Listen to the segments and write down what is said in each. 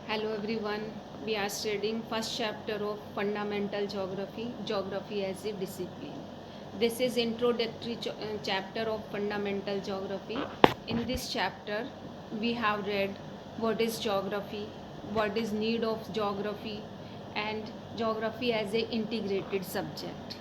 Hello everyone. We are studying first chapter of Fundamental Geography, Geography as a Discipline. This is introductory chapter of Fundamental Geography. In this chapter, we have read what is geography, what is need of geography, and geography as a integrated subject,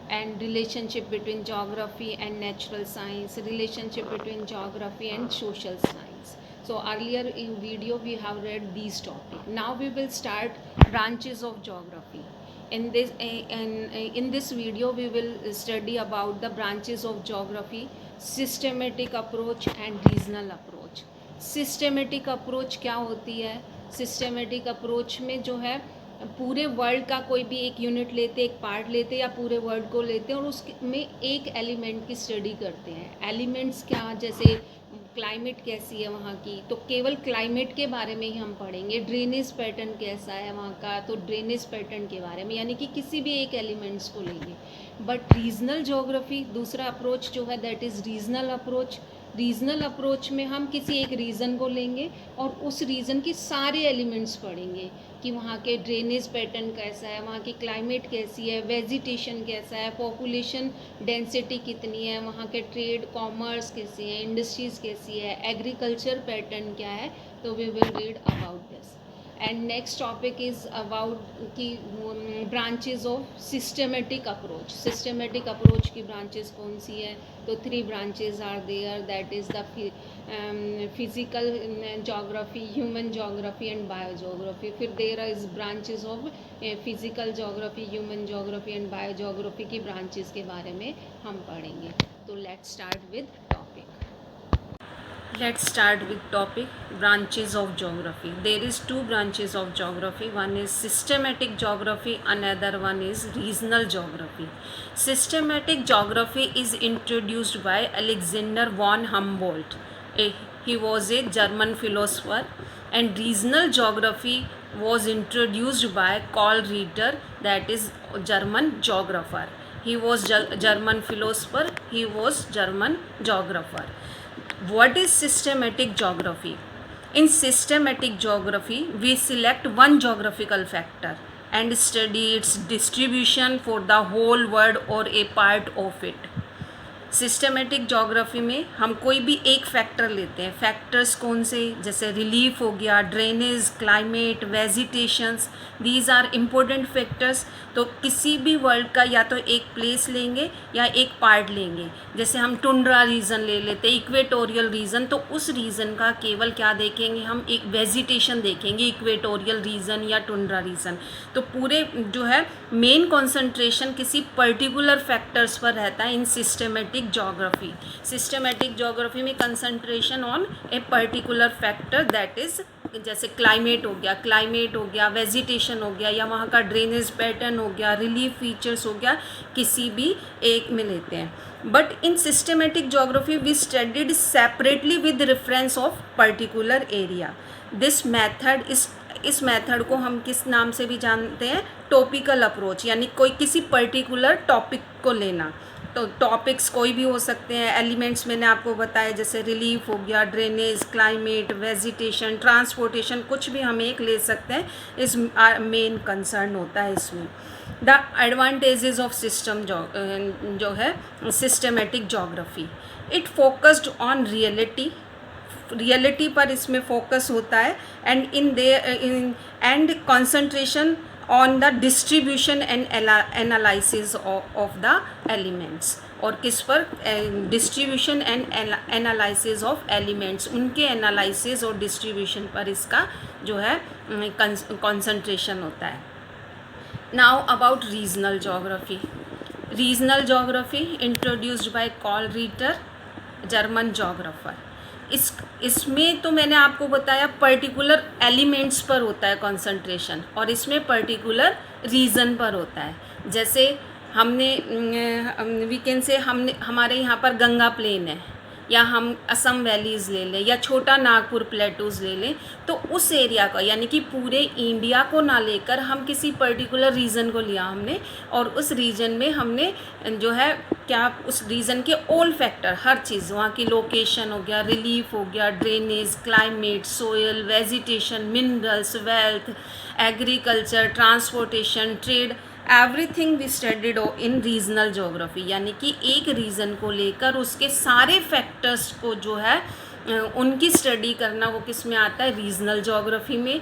and relationship between geography and natural science, relationship between geography and social science. So earlier in video we have read these topics. Now we will start branches of geography. In this video we will study about the branches of geography, systematic approach and regional approach. Systematic approach क्या होती है? Systematic approach में जो है पूरे world का कोई भी एक यूनिट लेते, एक पार्ट लेते या पूरे वर्ल्ड को लेते हैं और उसमें एक एलिमेंट की स्टडी करते हैं. एलिमेंट्स क्या, जैसे क्लाइमेट कैसी है वहाँ की, तो केवल क्लाइमेट के बारे में ही हम पढ़ेंगे. ड्रेनेज पैटर्न कैसा है वहाँ का, तो ड्रेनेज पैटर्न के बारे में, यानी कि किसी भी एक एलिमेंट्स को लेंगे. बट रीजनल ज्योग्राफी दूसरा अप्रोच जो है that is regional approach. Regional approach में हम किसी एक रीजन को लेंगे और उस रीजन की सारे एलिमेंट्स पढ़ेंगे कि वहाँ के ड्रेनेज पैटर्न कैसा है, वहाँ की क्लाइमेट कैसी है, वेजिटेशन कैसा है, पॉपुलेशन डेंसिटी कितनी है, वहाँ के ट्रेड कॉमर्स कैसी है, इंडस्ट्रीज़ कैसी है, एग्रीकल्चर पैटर्न क्या है. तो we will read about this. And next topic is about की branches of systematic approach. Systematic approach की ब्रांचेस कौन सी है? तो 3 branches are there, that is the physical geography, human geography and biogeography. फिर there is branches of physical geography, human geography and biogeography की branches के बारे में हम पढ़ेंगे. तो let's start with topic. Let's start with topic branches of geography. There is 2 branches of geography. One is systematic geography, another one is regional geography. Systematic geography is introduced by Alexander von Humboldt. He was a German philosopher. And regional geography was introduced by Karl Ritter, that is German geographer. He was German philosopher, he was German geographer. What is systematic geography? In systematic geography, we select one geographical factor and study its distribution for the whole world or a part of it. Systematic geography में हम कोई भी एक factor लेते हैं. Factors कौन से? जैसे रिलीफ हो गया, drainage, climate, vegetations, these are important factors. तो किसी भी वर्ल्ड का या तो एक प्लेस लेंगे या एक पार्ट लेंगे. जैसे हम टुंड्रा रीजन ले लेते हैं, इक्वेटोरियल रीजन, तो उस रीजन का केवल क्या देखेंगे हम? एक वेजिटेशन देखेंगे, इक्वेटोरियल रीजन या टुंड्रा रीजन. तो पूरे जो है मेन कॉन्सेंट्रेशन किसी पर्टिकुलर फैक्टर्स पर रहता है इन सिस्टमेटिक geography. Systematic geography में concentration on a particular factor, that is जैसे क्लाइमेट हो गया, वेजिटेशन हो गया, या वहाँ का ड्रेनेज पैटर्न हो गया, रिलीफ फीचर्स हो गया, किसी भी एक में लेते हैं. But in systematic geography we studied separately with reference of particular area. This method इस मेथड को हम किस नाम से भी जानते हैं? टॉपिकल अप्रोच, यानी कोई किसी पर्टिकुलर टॉपिक को लेना. तो टॉपिक्स कोई भी हो सकते हैं. एलिमेंट्स मैंने आपको बताया, जैसे रिलीफ हो गया, ड्रेनेज, क्लाइमेट, वेजिटेशन, ट्रांसपोर्टेशन, कुछ भी हम एक ले सकते हैं. इस मेन कंसर्न होता है इसमें. द एडवांटेजेस ऑफ सिस्टम जो है systematic geography, it focused on reality पर इसमें फोकस होता है. And concentration on the distribution and analysis of the elements. और किस पर? Distribution and analysis of elements, उनके एनालिसिस और डिस्ट्रीब्यूशन पर इसका जो है कंसंट्रेशन होता है. Now about regional geography. Regional geography introduced by Karl Ritter, German geographer. इसमें तो मैंने आपको बताया पर्टिकुलर एलिमेंट्स पर होता है कंसंट्रेशन, और इसमें पर्टिकुलर रीजन पर होता है. जैसे हमने वीकेंड से हमारे यहाँ पर गंगा प्लेन है, या हम असम वैलीज़ ले लें या छोटा नागपुर प्लेटूज़ ले लें, तो उस एरिया का यानी कि पूरे इंडिया को ना लेकर हम किसी पर्टिकुलर रीजन को लिया हमने, और उस रीजन में हमने जो है क्या उस रीजन के ऑल फैक्टर, हर चीज़, वहाँ की लोकेशन हो गया, रिलीफ हो गया, drainage, climate, soil, vegetation, minerals, wealth, agriculture, transportation, trade, everything we studied in regional geography. यानी कि एक रीजन को लेकर उसके सारे फैक्टर्स को जो है उनकी स्टडी करना, वो किस में आता है, रीजनल जोग्राफी में।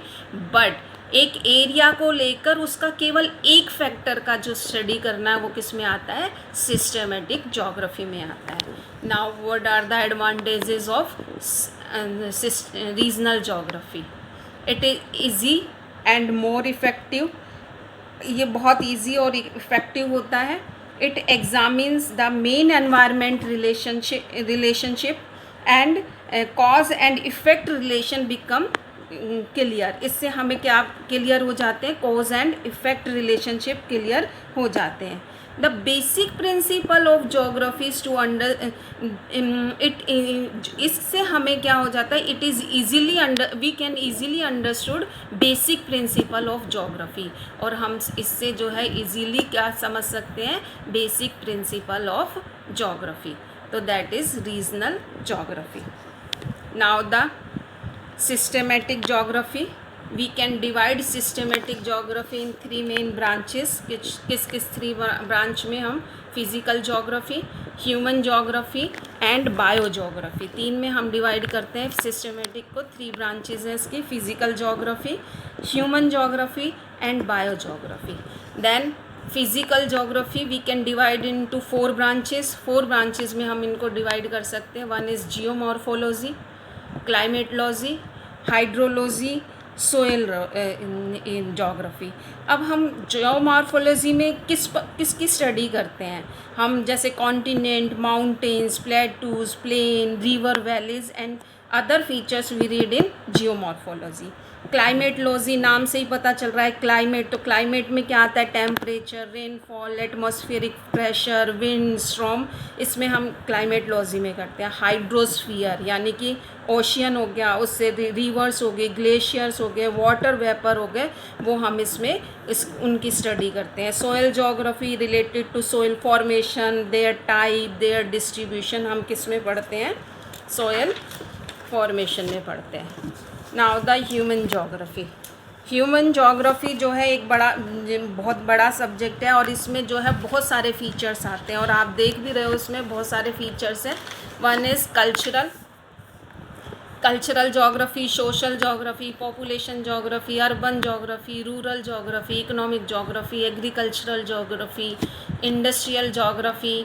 बट एक एरिया को लेकर उसका केवल एक फैक्टर का जो स्टडी करना है वो किस में आता है, सिस्टमेटिक जोग्राफी में आता है। Now what are the advantages of regional geography? It is easy and more effective, ये बहुत इजी और इफ़ेक्टिव होता है। It examines the man environment relationship and cause and effect relation become clear. इससे हमें क्या क्लियर हो जाते हैं, cause and effect relationship clear हो जाते हैं। The basic principle of geography's to under it, इससे हमें क्या हो जाता है, it is easily under, we can easily understood basic principle of geography. और हम इससे जो है ईजीली क्या समझ सकते हैं, बेसिक प्रिंसिपल ऑफ जोग्राफी। तो that is regional geography. Now the systematic geography, we can divide systematic geography in three main branches। किस थ्री ब्रांच में हम, physical geography, human geography and bio geography, तीन में हम डिवाइड करते हैं systematic को। थ्री ब्रांचेज हैं इसकी, physical geography, human geography and bio geography. Then physical geography we can divide into four branches. Four branches में हम इनको डिवाइड कर सकते हैं। One is geomorphology, climatology, hydrology, soil geography. अब हम जियोमॉर्फोलॉजी में किसकी स्टडी करते हैं हम, जैसे continent, mountains, plateaus, plain, river valleys and other features we read in geomorphology. Climatology, नाम से ही पता चल रहा है क्लाइमेट, तो क्लाइमेट में क्या आता है, temperature, rainfall, atmospheric pressure, wind, storm, इसमें हम क्लाइमेटोलॉजी में करते हैं। हाइड्रोस्फीयर यानी कि ओशियन हो गया, उससे रिवर्स हो गए, ग्लेशियर्स हो गए, वाटर वेपर हो गए, वो हम इसमें उनकी स्टडी करते हैं। Soil geography related to soil formation, their type, their distribution, हम किस में पढ़ते हैं, सोयल फॉर्मेशन में पढ़ते हैं। Now the human geography. Human geography जो है एक बहुत बड़ा सब्जेक्ट है, और इसमें जो है बहुत सारे फीचर्स आते हैं, और आप देख भी रहे हो इसमें बहुत सारे फीचर्स हैं। One is cultural geography, social geography, population geography, urban geography, rural geography, economic geography, agricultural geography, industrial geography,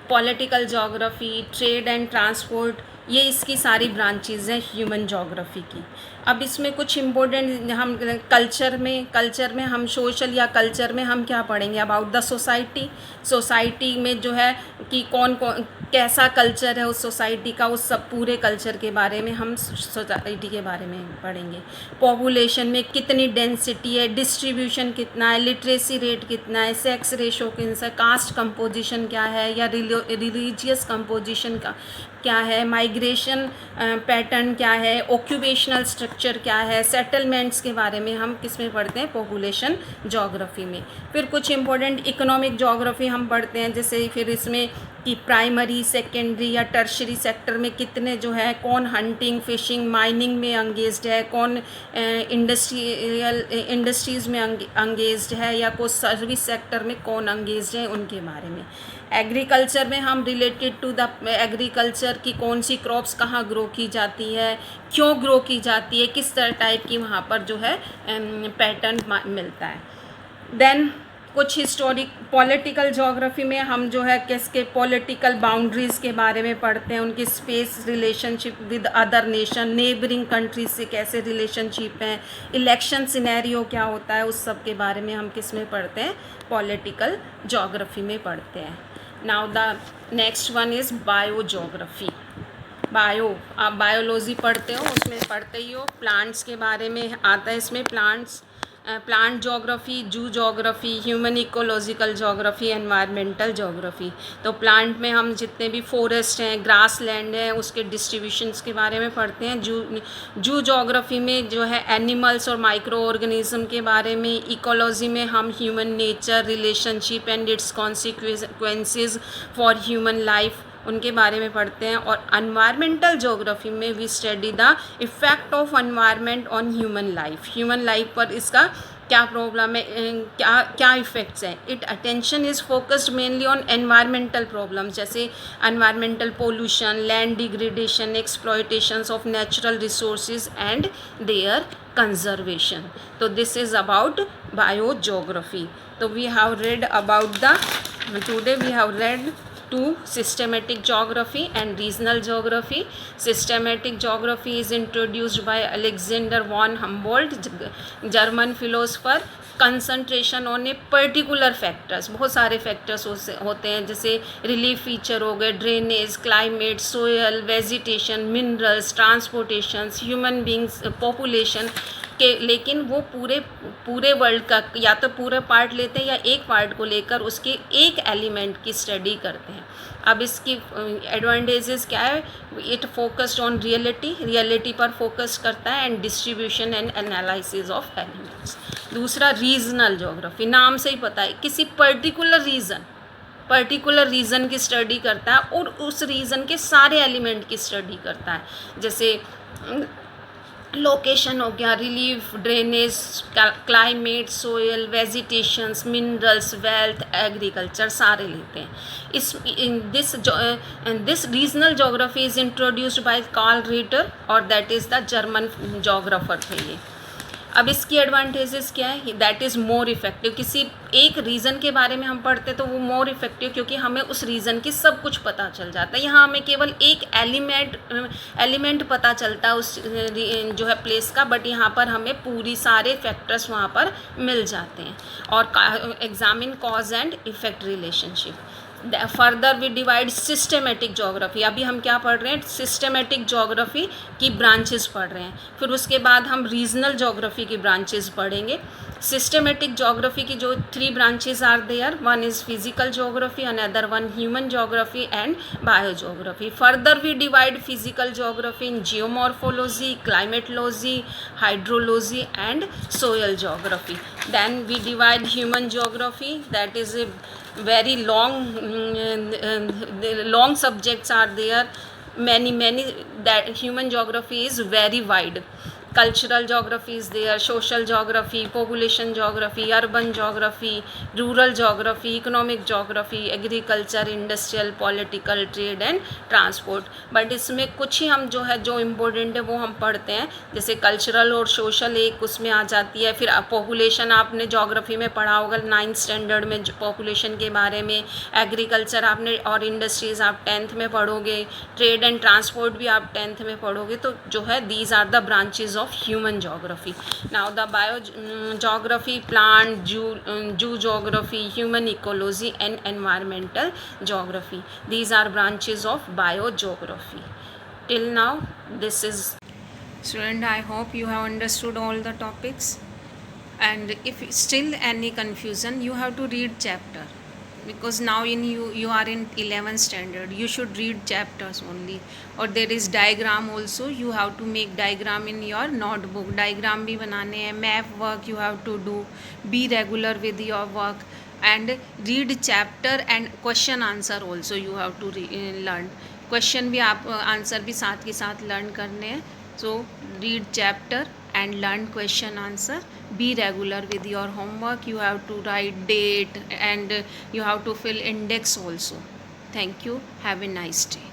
political geography, trade and transport, ये इसकी सारी ब्रांचेज़ हैं ह्यूमन जोग्राफी की। अब इसमें कुछ इम्पोर्टेंट, हम कल्चर में हम सोशल या कल्चर में हम क्या पढ़ेंगे, अबाउट द सोसाइटी में जो है कि कौन कैसा कल्चर है उस सोसाइटी का, उस सब पूरे कल्चर के बारे में हम सोसाइटी के बारे में पढ़ेंगे। पॉपुलेशन में कितनी डेंसिटी है, डिस्ट्रीब्यूशन कितना है, लिटरेसी रेट कितना है, सेक्स रेशो कितना है, कास्ट कंपोजिशन क्या है या रिलीजियस कंपोजिशन का क्या है, माइग्रेशन पैटर्न क्या है, ऑक्यूपेशनल स्ट्रक्चर क्या है, सेटलमेंट्स के बारे में हम किस में पढ़ते हैं, पॉपुलेशन जोग्राफी में। फिर कुछ इंपॉर्टेंट इकोनॉमिक जोग्राफी हम पढ़ते हैं, जैसे फिर इसमें कि प्राइमरी, सेकेंडरी या टर्शरी सेक्टर में कितने जो है, कौन हंटिंग, फिशिंग, माइनिंग में अंगेज्ड है, कौन इंडस्ट्रीज़ में अंगेज्ड है, या कोई सर्विस सेक्टर में कौन अंगेज्ड है, उनके बारे में। एग्रीकल्चर में हम रिलेटेड टू द एग्रीकल्चर की कौन सी क्रॉप्स कहाँ ग्रो की जाती है, क्यों ग्रो की जाती है, किस तरह टाइप की वहाँ पर जो है पैटर्न मिलता है। देन कुछ हिस्टोरिक पॉलिटिकल जोग्राफी में हम जो है किसके पॉलिटिकल बाउंड्रीज़ के बारे में पढ़ते हैं, उनकी space relationship with other nation, neighbouring countries से कैसे रिलेशनशिप हैं, इलेक्शन सिनेरियो क्या होता है, उस सब के बारे में हम किस में पढ़ते हैं, पॉलिटिकल जोग्राफी में पढ़ते हैं। Now the next one is bio geography. आप बायोलॉजी पढ़ते हो, उसमें पढ़ते ही हो, प्लांट्स के बारे में आता है इसमें, प्लांट्स प्लांट जोग्राफी, जू geography, human ecological geography, environmental geography. तो प्लांट में हम जितने भी फॉरेस्ट हैं, ग्रास लैंड हैं, उसके डिस्ट्रीब्यूशंस के बारे में पढ़ते हैं। जू जोग्राफी में जो है एनिमल्स और माइक्रो ऑर्गेनिज्म के बारे में, इकोलॉजी में हम human nature, relationship and its consequences for human life उनके बारे में पढ़ते हैं। और एनवायरमेंटल ज्योग्राफी में we study the effect of environment on human life पर इसका क्या प्रॉब्लम है, क्या इफ़ेक्ट्स हैं। It attention is focused mainly on environmental problem, जैसे environmental pollution, land degradation, exploitations of natural resources and their conservation. तो this is about biogeography. तो we have read about today we have read to systematic geography and regional geography. Systematic geography is introduced by Alexander von Humboldt, German philosopher. Concentration on a particular factors, बहुत सारे factors होते हैं, जैसे relief feature हो गए, drainage, climate, soil, vegetation, minerals, transportations, human beings, population के। लेकिन वो पूरे वर्ल्ड का या तो पूरा पार्ट लेते हैं या एक पार्ट को लेकर उसके एक एलिमेंट की स्टडी करते हैं। अब इसकी एडवांटेजेस क्या है? इट फोकस्ड ऑन रियलिटी पर फोकस करता है, and distribution and analysis of elements. दूसरा रीजनल ज्योग्राफी, नाम से ही पता है, किसी पर्टिकुलर रीजन की स्टडी करता है और उस रीजन के सारे एलिमेंट की स्टडी करता है, जैसे लोकेशन हो गया, relief, drainage, climate, soil, vegetations, minerals, wealth, agriculture सारे लेते हैं। This regional geography is introduced by Karl Ritter और that is the German geographer थे ये। अब इसकी एडवांटेजेस क्या है? That is more effective. किसी एक रीज़न के बारे में हम पढ़ते तो वो मोर इफ़ेक्टिव, क्योंकि हमें उस रीज़न की सब कुछ पता चल जाता है। यहाँ हमें केवल एक एलिमेंट पता चलता है उस जो है प्लेस का, बट यहाँ पर हमें पूरी सारे फैक्टर्स वहाँ पर मिल जाते हैं। और examine cause and effect relationship. Further we divide systematic geography. अभी हम क्या पढ़ रहे हैं? सिस्टेमेटिक ज्योग्राफी की ब्रांचेस पढ़ रहे हैं। फिर उसके बाद हम रीजनल ज्योग्राफी की ब्रांचेस पढ़ेंगे। सिस्टेमेटिक ज्योग्राफी की जो 3 branches are there, one is physical geography, another one human geography and bio geography. Further we divide physical geography in geomorphology, climatology, hydrology and soil geography. Then we divide human geography, that is a very long subjects are there, many that human geography is very wide. Cultural geography is there, social geography, population geography, urban geography, rural geography, economic geography, agriculture, industrial, political, trade and transport. But इसमें कुछ ही हम जो important है वो हम पढ़ते हैं, जैसे कल्चरल और सोशल एक उसमें आ जाती है। फिर पॉपुलेशन आपने ज्योग्राफी में पढ़ा होगा 9th स्टैंडर्ड में, पॉपुलेशन के बारे में। एग्रीकल्चर आपने और इंडस्ट्रीज आप 10th में पढ़ोगे। ट्रेड एंड ट्रांसपोर्ट भी आप 10th में पढ़ोगे। तो जो है these are the branches of human geography. Now the biogeography, plant, zoo geography, human ecology and environmental geography. These are branches of biogeography. Till now this is. Student, I hope you have understood all the topics, and if still any confusion, you have to read chapter, because now you are in 11th standard, you should read chapters only. और there is diagram also, you have to make diagram in your notebook. diagram भी बनाने हैं, map work you have to do. Be regular with your work and read chapter and question answer also you have to learn. question भी आप answer भी साथ के साथ learn करने हैं. So read chapter and learn question answer. Be regular with your homework. You have to write date and you have to fill index also. Thank you. Have a nice day.